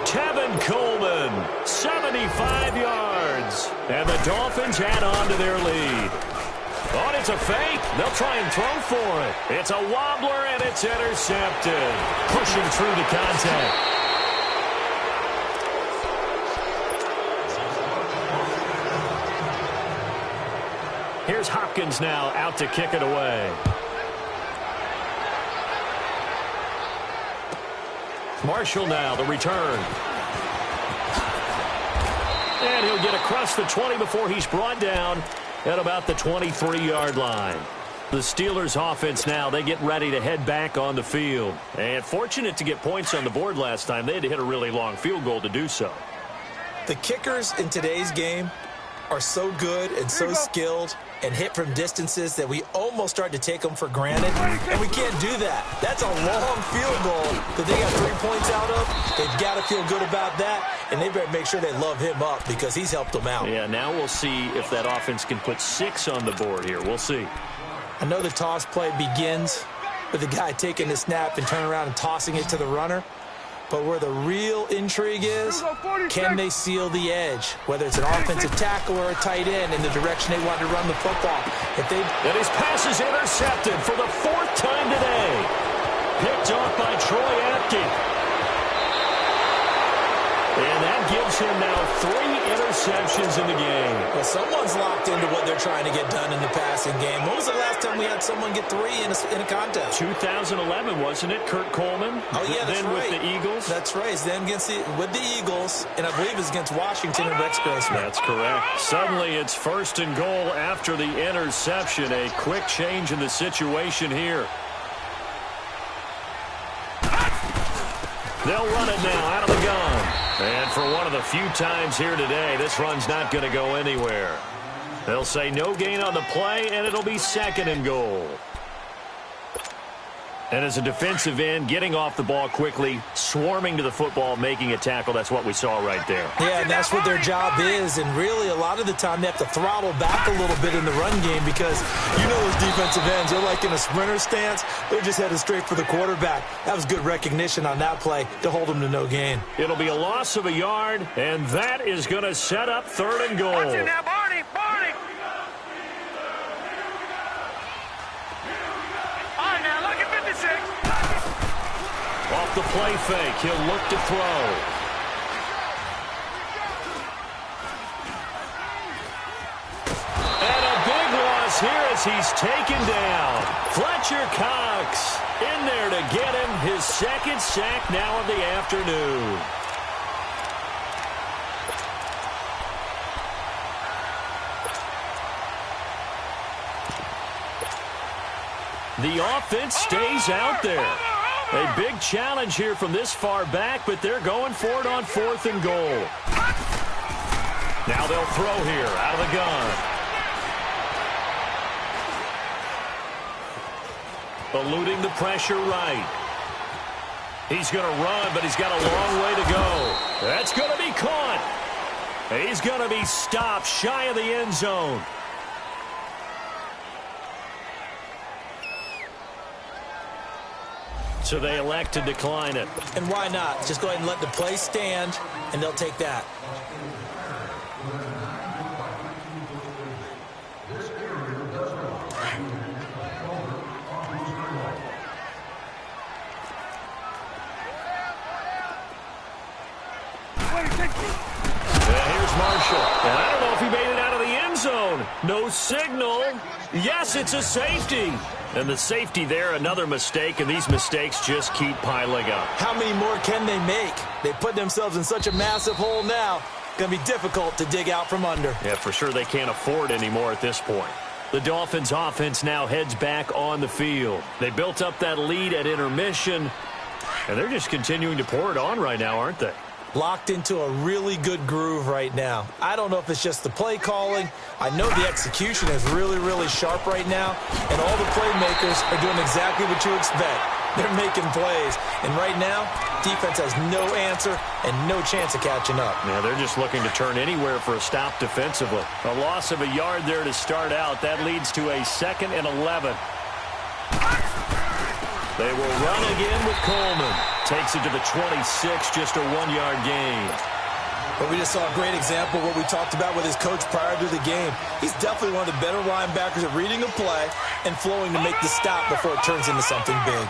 Tevin Coleman, 75 yards. And the Dolphins add on to their lead. Oh, and it's a fake. They'll try and throw for it. It's a wobbler, and it's intercepted. Pushing through the contact. Here's Hopkins now out to kick it away. Marshall now, the return. And he'll get across the 20 before he's brought down at about the 23-yard line. The Steelers' offense now, they get ready to head back on the field. And fortunate to get points on the board last time. They had to hit a really long field goal to do so. The kickers in today's game are so good and so skilled and hit from distances that we almost start to take them for granted, and we can't do that. That's a long field goal that they got 3 points out of. They've got to feel good about that, and they better make sure they love him up because he's helped them out. Yeah, now we'll see if that offense can put 6 on the board here. We'll see. I know the toss play begins with the guy taking the snap and turning around and tossing it to the runner. But where the real intrigue is, can they seal the edge? Whether it's an offensive tackle or a tight end in the direction they want to run the football. And his pass is intercepted for the 4th time today. Picked off by Troy Apke. And that gives him now 3 interceptions in the game. Well, someone's locked into what they're trying to get done in the passing game. When was the last time we had someone get 3 in a contest? 2011, wasn't it? Kurt Coleman? Oh, yeah, that's then right. With the Eagles? That's right. It's then with the Eagles, and I believe it's against Washington and Rex Grossman. That's correct. Suddenly, it's 1st and goal after the interception. A quick change in the situation here. They'll run it now out of the gun. And for one of the few times here today, this run's not going to go anywhere. They'll say no gain on the play, and it'll be 2nd and goal. And as a defensive end, getting off the ball quickly, swarming to the football, making a tackle, that's what we saw right there. Yeah, and that's what their job is. And really, a lot of the time, they have to throttle back a little bit in the run game because you know those defensive ends, they're like in a sprinter stance. They're just headed straight for the quarterback. That was good recognition on that play to hold them to no gain. It'll be a loss of a yard, and that is going to set up 3rd and goal. Watch it now, Barney! Barney! All right, now, look at 56. Off the play fake, he'll look to throw. And a big loss here as he's taken down. Fletcher Cox in there to get him his 2nd sack now of the afternoon. The offense stays out there. A big challenge here from this far back, but they're going for it on 4th and goal. Now they'll throw here out of the gun. Eluding the pressure right. He's going to run, but he's got a long way to go. That's going to be caught. He's going to be stopped shy of the end zone. So they elect to decline it. And why not? Just go ahead and let the play stand, and they'll take that. Here's Marshall. And I don't know if he made it out of the end zone. No signal. Yes, it's a safety. And the safety there, another mistake, and these mistakes just keep piling up. How many more can they make? They put themselves in such a massive hole now. Going to be difficult to dig out from under. Yeah, for sure they can't afford anymore at this point. The Dolphins' offense now heads back on the field. They built up that lead at intermission, and they're just continuing to pour it on right now, aren't they? Locked into a really good groove right now. I don't know if it's just the play calling. I know the execution is really, really sharp right now, and all the playmakers are doing exactly what you expect. They're making plays, and right now, defense has no answer and no chance of catching up. Yeah, they're just looking to turn anywhere for a stop defensively. A loss of a yard there to start out. That leads to a 2nd and 11. They will run again with Coleman. Takes it to the 26, just a 1-yard gain. But we just saw a great example of what we talked about with his coach prior to the game. He's definitely one of the better linebackers at reading a play and flowing to make the stop before it turns into something big.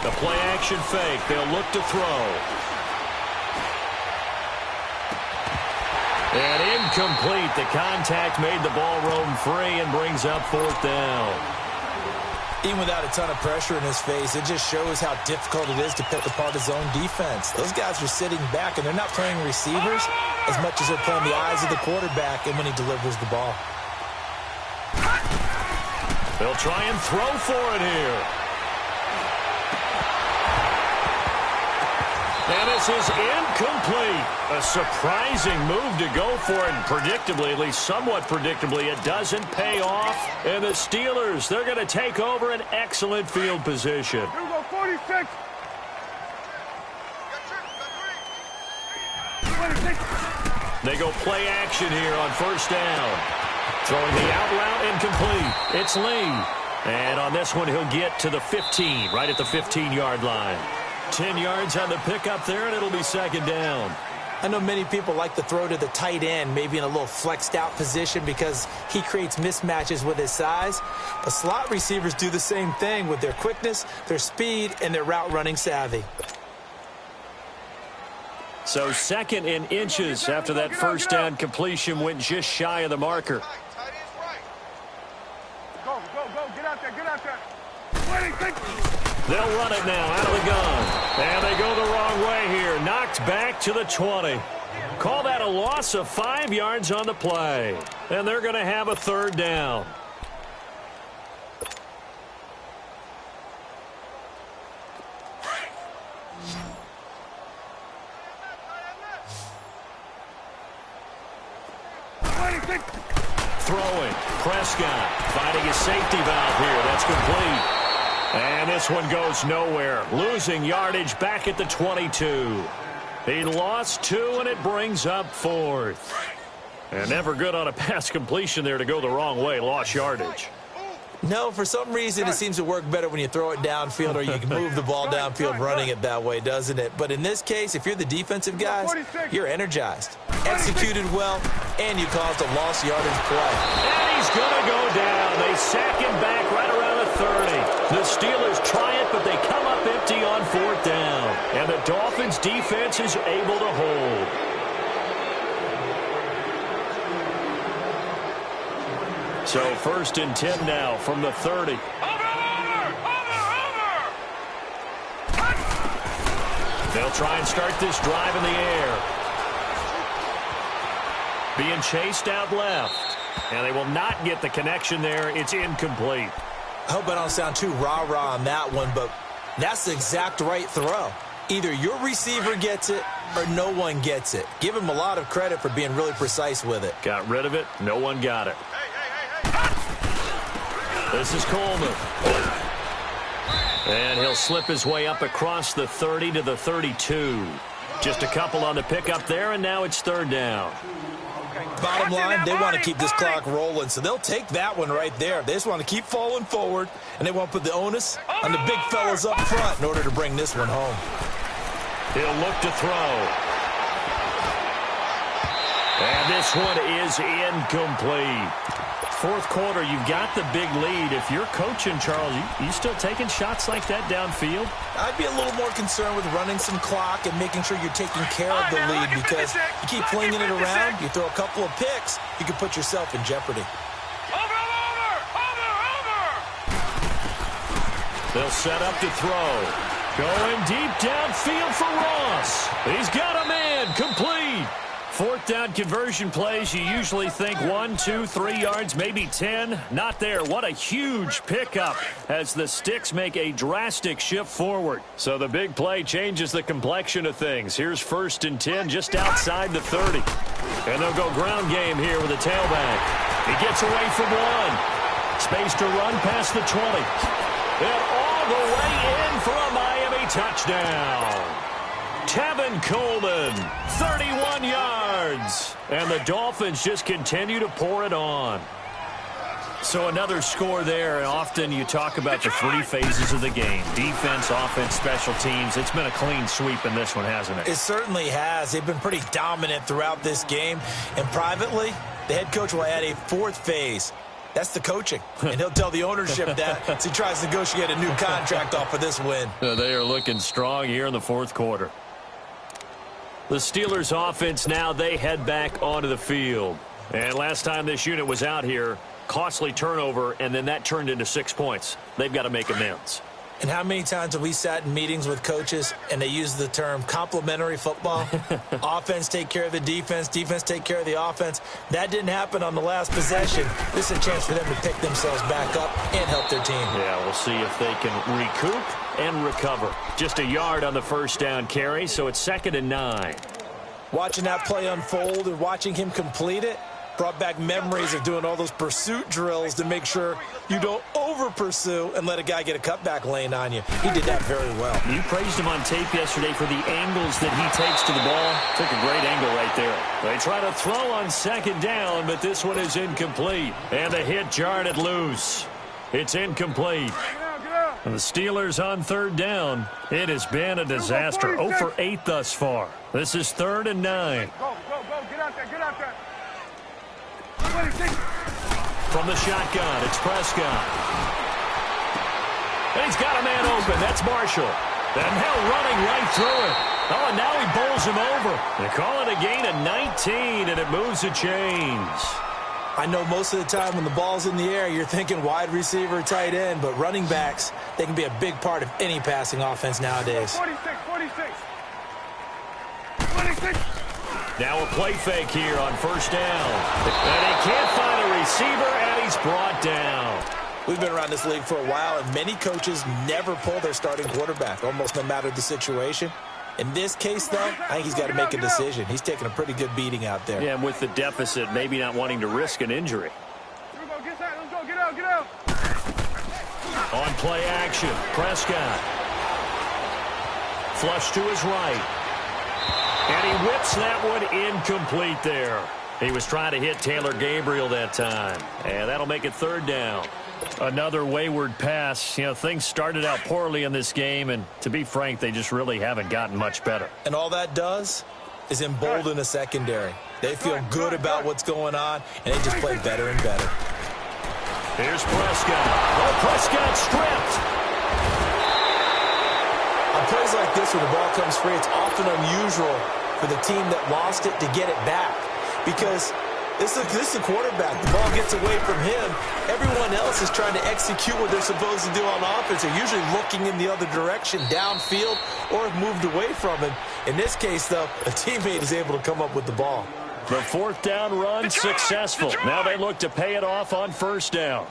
The play-action fake. They'll look to throw. And incomplete. The contact made the ball roam free and brings up 4th down. Even without a ton of pressure in his face, it just shows how difficult it is to pick apart his own defense. Those guys are sitting back, and they're not playing receivers as much as they're playing the eyes of the quarterback and when he delivers the ball. They'll try and throw for it here. And this is incomplete. A surprising move to go for it. And predictably, at least somewhat predictably, it doesn't pay off. And the Steelers, they're going to take over an excellent field position. Here we go, 46. They go play action here on first down. Throwing the out route incomplete. It's Lee. And on this one, he'll get to the 15, right at the 15-yard line. 10 yards on the pickup there, and it'll be second down. I know many people like to throw to the tight end, maybe in a little flexed out position because he creates mismatches with his size. But slot receivers do the same thing with their quickness, their speed, and their route running savvy. So second in inches after that first down completion went just shy of the marker. Go, get out there. They'll run it now out of the gun. And they go the wrong way here. Knocked back to the 20. Call that a loss of 5 yards on the play. And they're going to have a third down. Throwing. Prescott finding a safety valve here. That's complete. And this one goes nowhere. Losing yardage back at the 22. He lost 2, and it brings up 4th. And never good on a pass completion there to go the wrong way. Lost yardage. No, for some reason, it seems to work better when you throw it downfield or you can move the ball downfield running it that way, doesn't it? But in this case, if you're the defensive guys, you're energized, executed well, and you caused a lost yardage play. And he's going to go down. They sack him back right around the 30. The Steelers try it, but they come up empty on 4th down. And the Dolphins' defense is able to hold. So first and 10 now from the 30. Over! They'll try and start this drive in the air. Being chased out left. And they will not get the connection there. It's incomplete. I hope I don't sound too rah-rah on that one, but that's the exact right throw. Either your receiver gets it or no one gets it. Give him a lot of credit for being really precise with it. Got rid of it. No one got it. This is Coleman. And he'll slip his way up across the 30 to the 32. Just a couple on the pickup there, and now it's third down. Bottom line, they want to keep this clock rolling, so they'll take that one right there. They just want to keep falling forward, and they want to put the onus on the big fellas up front in order to bring this one home. He'll look to throw. And this one is incomplete. Fourth quarter, you've got the big lead. If you're coaching, Charles, you still taking shots like that downfield? I'd be a little more concerned with running some clock and making sure you're taking care of the lead because you keep flinging it around, you throw a couple of picks, you can put yourself in jeopardy. Over! They'll set up to throw. Going deep downfield for Ross. He's got a man. Complete. Fourth down conversion plays, you usually think 1, 2, 3 yards, maybe 10. Not there. What a huge pickup as the sticks make a drastic shift forward. So the big play changes the complexion of things. Here's first and 10 just outside the 30. And they'll go ground game here with a tailback. He gets away from one. Space to run past the 20. And all the way in for a Miami touchdown. Tevin Coleman, 31 yards. And the Dolphins just continue to pour it on. So another score there. And often you talk about the 3 phases of the game. Defense, offense, special teams. It's been a clean sweep in this one, hasn't it? It certainly has. They've been pretty dominant throughout this game. And privately, the head coach will add a 4th phase. That's the coaching. And he'll tell the ownership that as he tries to negotiate a new contract off of this win. They are looking strong here in the fourth quarter. The Steelers offense now, they head back onto the field. And last time this unit was out here, costly turnover, and then that turned into 6 points. They've got to make amends. And how many times have we sat in meetings with coaches and they use the term complementary football? Offense take care of the defense, defense take care of the offense. That didn't happen on the last possession. This is a chance for them to pick themselves back up and help their team. Yeah, we'll see if they can recoup and recover. Just a yard on the first down carry, so it's 2nd and 9. Watching that play unfold and watching him complete it brought back memories of doing all those pursuit drills to make sure you don't over-pursue and let a guy get a cutback lane on you. He did that very well. You praised him on tape yesterday for the angles that he takes to the ball. Took a great angle right there. They try to throw on 2nd down, but this one is incomplete. And the hit jarred it loose. It's incomplete. And the Steelers on 3rd down. It has been a disaster. 0 for 8 thus far. This is 3rd and 9. Go. Get out there. From the shotgun, it's Prescott. And he's got a man open. That's Marshall. And Hill running right through it. Oh, and now he bowls him over. They call it a gain of 19, and it moves the chains. I know most of the time when the ball's in the air, you're thinking wide receiver, tight end, but running backs, they can be a big part of any passing offense nowadays. 46. Now a play fake here on 1st down. And he can't find a receiver, and he's brought down. We've been around this league for a while, and many coaches never pull their starting quarterback, almost no matter the situation. In this case, though, I think he's got to make a decision. He's taking a pretty good beating out there. Yeah, and with the deficit, maybe not wanting to risk an injury. Let's go. Get out. On play action, Prescott. Flush to his right. And he whips that one incomplete there. He was trying to hit Taylor Gabriel that time. And that'll make it 3rd down. Another wayward pass. You know, things started out poorly in this game, and to be frank, they just really haven't gotten much better. And all that does is embolden a secondary. They feel good about what's going on, and they just play better and better. Here's Prescott. Oh, Prescott stripped. On plays like this, when the ball comes free, it's often unusual for the team that lost it to get it back. Because this is a quarterback. The ball gets away from him. Everyone else is trying to execute what they're supposed to do on offense. They're usually looking in the other direction, downfield, or have moved away from him. In this case, though, a teammate is able to come up with the ball. The 4th down run successful. Now they look to pay it off on 1st down.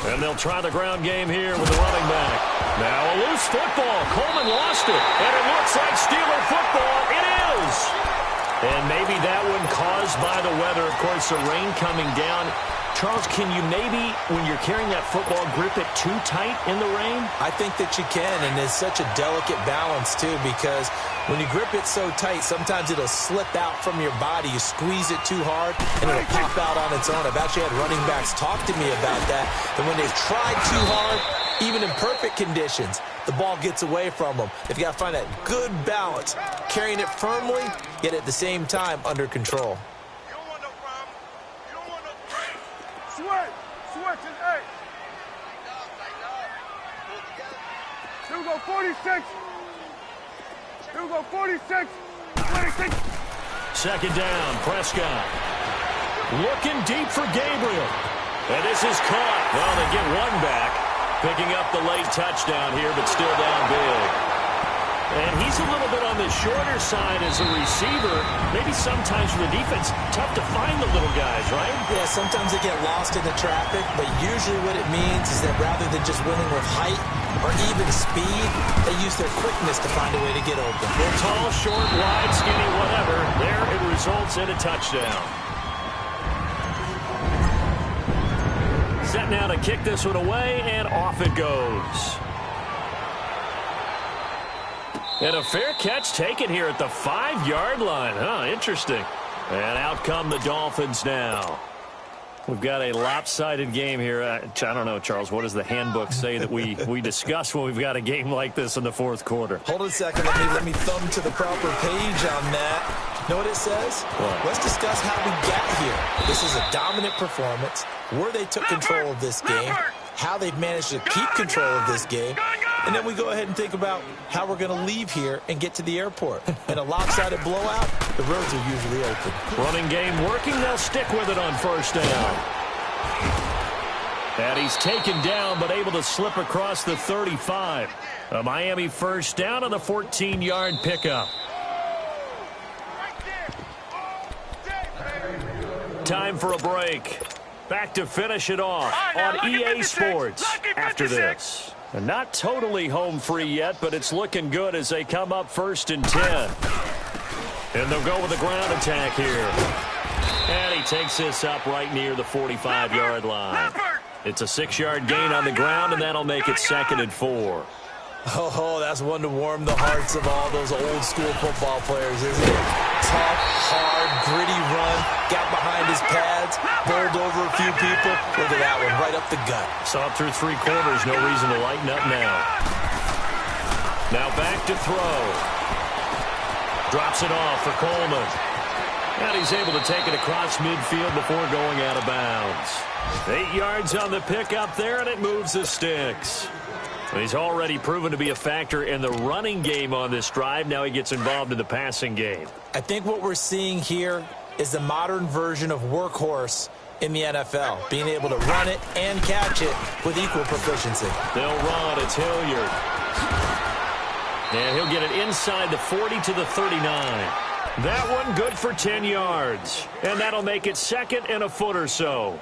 And they'll try the ground game here with the running back. Now a loose football. Coleman lost it. And it looks like Steeler football. It is. And maybe that one caused by the weather. Of course, the rain coming down. Charles, can you maybe, when you're carrying that football, grip it too tight in the rain? I think that you can, and it's such a delicate balance, too, because when you grip it so tight, sometimes it'll slip out from your body. You squeeze it too hard, and it'll pop out on its own. I've actually had running backs talk to me about that, and when they've tried too hard, even in perfect conditions, the ball gets away from them. They've got to find that good balance, carrying it firmly, yet at the same time under control. Switch is 8. Here we go, 46. Here we go, 46. 26. 2nd down, Prescott. Looking deep for Gabriel. And this is caught. Well, they get one back. Picking up the late touchdown here, but still down big. And he's a little bit on the shorter side as a receiver. Maybe sometimes for the defense, tough to find the little guys, right? Yeah, sometimes they get lost in the traffic, but usually what it means is that rather than just winning with height or even speed, they use their quickness to find a way to get open. Well, tall, short, wide, skinny, whatever. There it results in a touchdown. Set now to kick this one away, and off it goes. And a fair catch taken here at the 5-yard line. Huh, interesting. And out come the Dolphins now. We've got a lopsided game here. I don't know, Charles, what does the handbook say that we discuss when we've got a game like this in the 4th quarter? Hold on a second. Let me thumb to the proper page on that. Know what it says? What? Let's discuss how we got here. This is a dominant performance, where they took control of this game, how they've managed to keep control of this game, and then we go ahead and think about how we're going to leave here and get to the airport. In a lopsided blowout, the roads are usually open. Running game working. They'll stick with it on 1st down. And he's taken down, but able to slip across the 35. A Miami first down on the 14-yard pickup. Time for a break. Back to finish it off on EA Sports after this. And not totally home free yet, but it's looking good as they come up 1st and 10. And they'll go with a ground attack here. And he takes this up right near the 45-yard line. It's a 6-yard gain on the ground, and that'll make it 2nd and 4. Oh, that's one to warm the hearts of all those old-school football players, isn't it? Tough, hard, gritty run, got behind his pads, bowled over a few people. Look at that one, right up the gut. Saw it through 3 quarters, no reason to lighten up now. Now back to throw. Drops it off for Coleman. And he's able to take it across midfield before going out of bounds. 8 yards on the pickup there, and it moves the sticks. He's already proven to be a factor in the running game on this drive. Now he gets involved in the passing game. I think what we're seeing here is the modern version of workhorse in the NFL, being able to run it and catch it with equal proficiency. They'll run. It's Hilliard. And he'll get it inside the 40 to the 39. That one good for 10 yards. And that'll make it 2nd and a foot or so.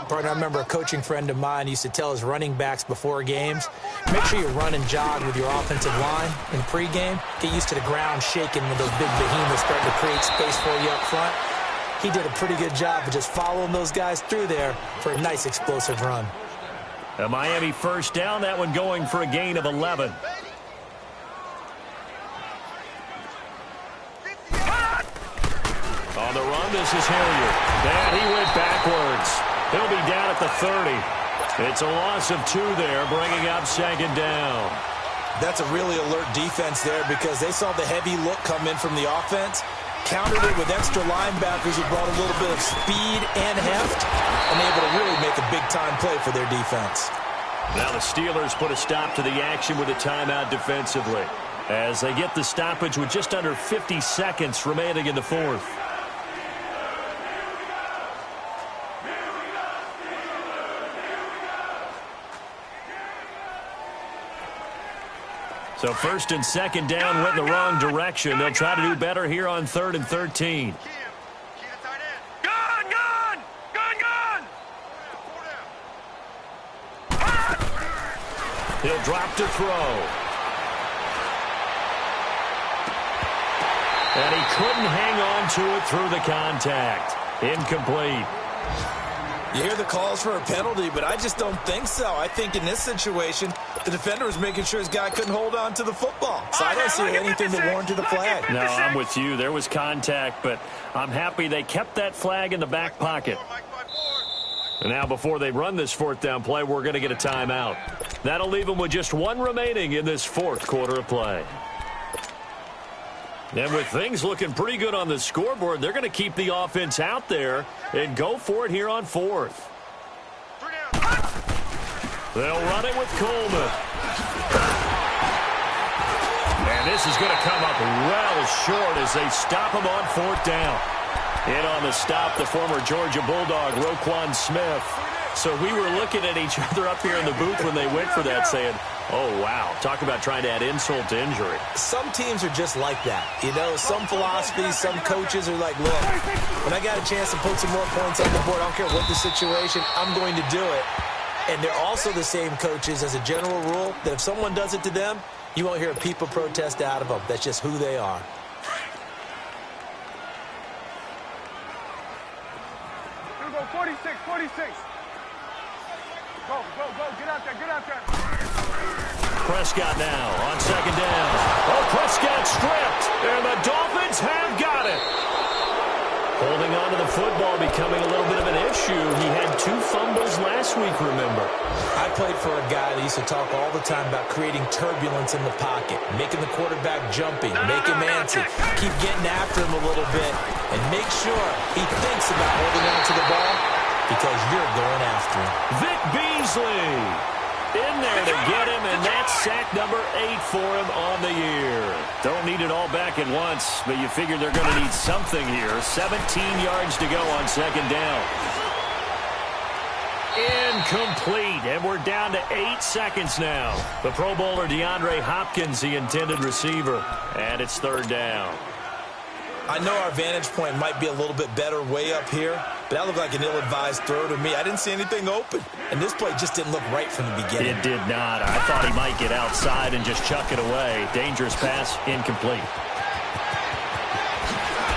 Partner, I remember a coaching friend of mine used to tell his running backs before games, make sure you run and jog with your offensive line in pregame. Get used to the ground shaking when those big behemoths start to create space for you up front. He did a pretty good job of just following those guys through there for a nice explosive run. A Miami first down, that one going for a gain of 11. On the run, this is Hilliard. And he went backwards. He'll be down at the 30. It's a loss of 2 there, bringing up 2nd down. That's a really alert defense there because they saw the heavy look come in from the offense, countered it with extra linebackers who brought a little bit of speed and heft, and able to really make a big-time play for their defense. Now the Steelers put a stop to the action with a timeout defensively as they get the stoppage with just under 50 seconds remaining in the 4th. So 1st and 2nd down went in the wrong direction. They'll try to do better here on 3rd and 13. He'll drop to throw. And he couldn't hang on to it through the contact. Incomplete. You hear the calls for a penalty, but I just don't think so. I think in this situation, the defender was making sure his guy couldn't hold on to the football. So I don't see anything to warrant to the flag. No, I'm with you. There was contact, but I'm happy they kept that flag in the back pocket. And now before they run this 4th down play, we're going to get a timeout. That'll leave them with just 1 remaining in this 4th quarter of play. And with things looking pretty good on the scoreboard, they're going to keep the offense out there and go for it here on 4th. They'll run it with Coleman. And this is going to come up well short as they stop him on 4th down. In on the stop, the former Georgia Bulldog, Roquan Smith. So we were looking at each other up here in the booth when they went for that saying, oh, wow, talk about trying to add insult to injury. Some teams are just like that. You know, some philosophies, some coaches are like, look, when I got a chance to put some more points on the board, I don't care what the situation, I'm going to do it. And they're also the same coaches as a general rule that if someone does it to them, you won't hear a peep of protest out of them. That's just who they are. Here we go, 46, 46. Go, get out there. Prescott now on 2nd down. Oh, Prescott stripped, and the Dolphins have got it. Holding on to the football becoming a little bit of an issue. He had 2 fumbles last week, remember. I played for a guy that used to talk all the time about creating turbulence in the pocket, making the quarterback jumpy, make him antsy, keep getting after him a little bit, and make sure he thinks about holding on to the ball because you're going after him. Vic Beasley in there to get him, and that's sack number 8 for him on the year. Don't need it all back at once, but you figure they're going to need something here. 17 yards to go on 2nd down. Incomplete, and we're down to 8 seconds now. The Pro Bowler DeAndre Hopkins, the intended receiver, and it's third down. I know our vantage point might be a little bit better way up here, but that looked like an ill-advised throw to me. I didn't see anything open, and this play just didn't look right from the beginning. It did not. I thought he might get outside and just chuck it away. Dangerous pass, incomplete.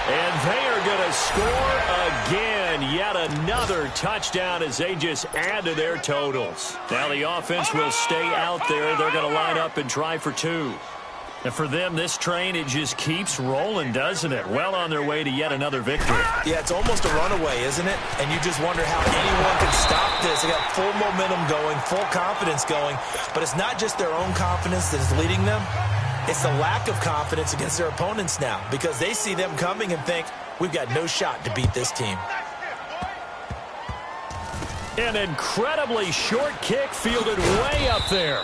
And they are going to score again. Yet another touchdown as they just add to their totals. Now the offense will stay out there. They're going to line up and try for 2. And for them, this train, it just keeps rolling, doesn't it? Well on their way to yet another victory. Yeah, it's almost a runaway, isn't it? And you just wonder how anyone can stop this. They got full momentum going, full confidence going. But it's not just their own confidence that is leading them. It's the lack of confidence against their opponents now, because they see them coming and think, we've got no shot to beat this team. An incredibly short kick fielded way up there.